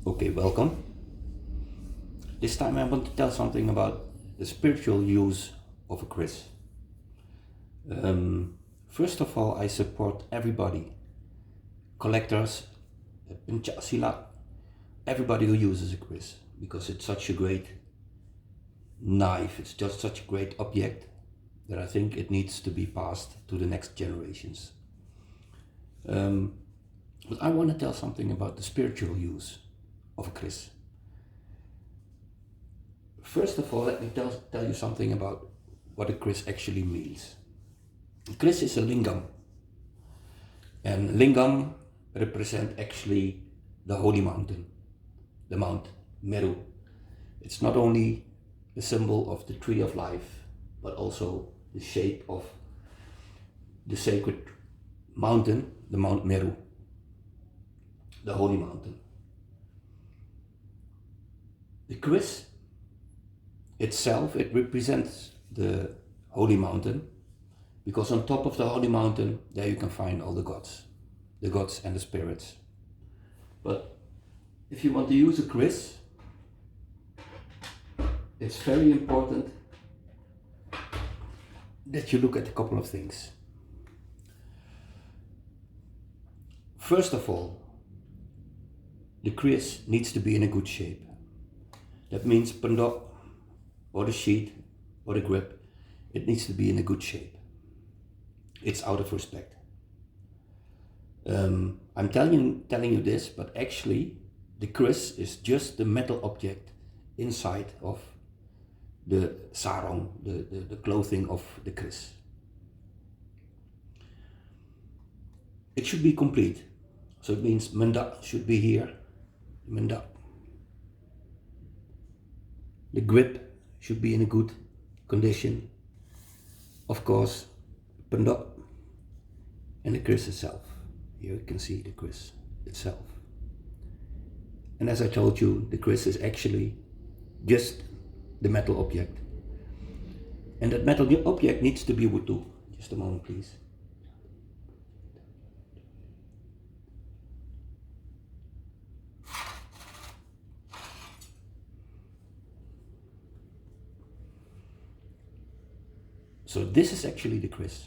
Okay, welcome. This time I want to tell something about the spiritual use of a Keris. First of all, I support everybody, collectors, Silat, everybody who uses a Keris, because it's such a great knife, it's just such a great object that I think it needs to be passed to the next generations. But I want to tell something about the spiritual use of a Keris. First of all, let me tell you something about what a Keris actually means. A Keris is a lingam, and lingam represent actually the holy mountain, the Mount Meru. It's not only the symbol of the tree of life, but also the shape of the sacred mountain, the Mount Meru, the holy mountain. The Keris itself, it represents the holy mountain, because on top of the holy mountain, there you can find all the gods and the spirits. But if you want to use a Keris, it's very important that you look at a couple of things. First of all, the Keris needs to be in a good shape. That means pendok, or the sheet, or the grip, it needs to be in a good shape. It's out of respect. I'm telling you this, but actually the Keris is just the metal object inside of the sarong, the clothing of the Keris. It should be complete. So it means mendak should be here, mendak. The grip should be in a good condition. Of course, pendok and the Keris itself. Here you can see the Keris itself. And as I told you, the Keris is actually just the metal object. And that metal object needs to be wudu. Just a moment, please. So this is actually the Keris.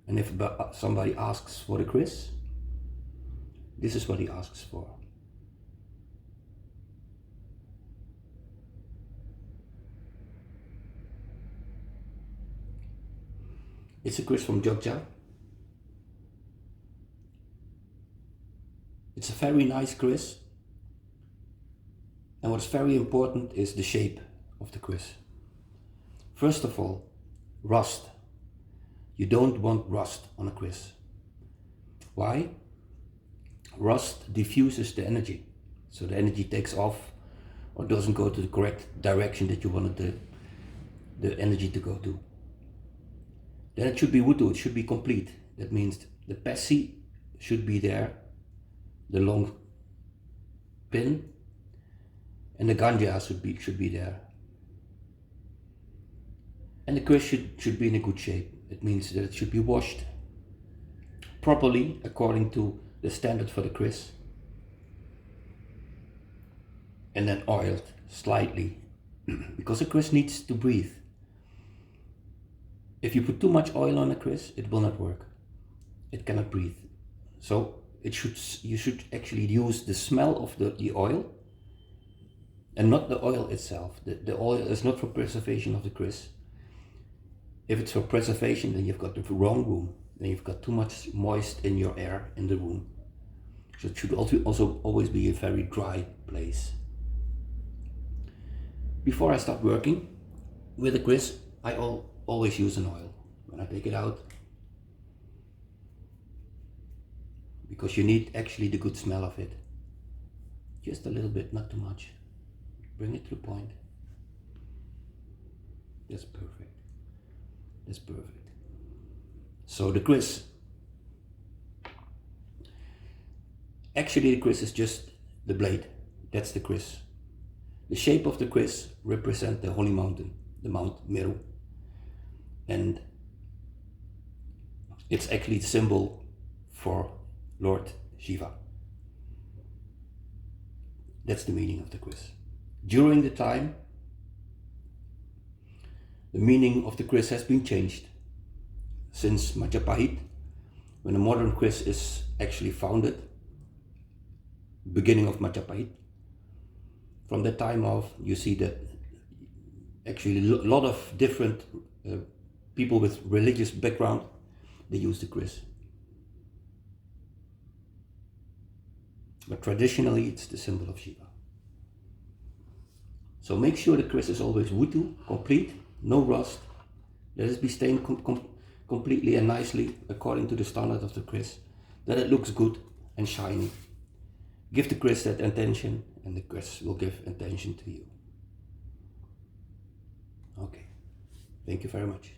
And if somebody asks for the Keris, this is what he asks for. It's a Keris from Jogja. It's a very nice Keris. And what's very important is the shape of the Keris. First of all, rust. You don't want rust on a Keris. Why? Rust diffuses the energy. So the energy takes off or doesn't go to the correct direction that you wanted the energy to go to. Then it should be wudu, it should be complete. That means the pessi should be there, the long pin, and the ganja should be there. And the Keris should be in a good shape. It means that it should be washed properly according to the standard for the Keris. And then oiled slightly, because the Keris needs to breathe. If you put too much oil on a Keris, it will not work. It cannot breathe. So you should actually use the smell of the oil and not the oil itself. The oil is not for preservation of the Keris. If it's for preservation, then you've got the wrong room. Then you've got too much moist in your air in the room. So it should also always be a very dry place. Before I start working with the Keris, I always use an oil when I take it out. Because you need actually the good smell of it. Just a little bit, not too much. Bring it to the point. That's perfect. That's perfect. So the Keris. Actually the Keris is just the blade. That's the Keris. The shape of the Keris represents the holy mountain, the Mount Meru. And it's actually the symbol for Lord Shiva. That's the meaning of the Kris. During the time, the meaning of the Kris has been changed. Since Majapahit, when the modern Kris is actually founded, beginning of Majapahit, from that time of, you see that actually a lot of different people with religious background, they use the Kris. But traditionally, it's the symbol of Shiva. So make sure the Kris is always Wutu, complete, no rust. Let it be stained completely and nicely according to the standard of the Kris, that it looks good and shiny. Give the Kris that attention, and the Kris will give attention to you. Okay, thank you very much.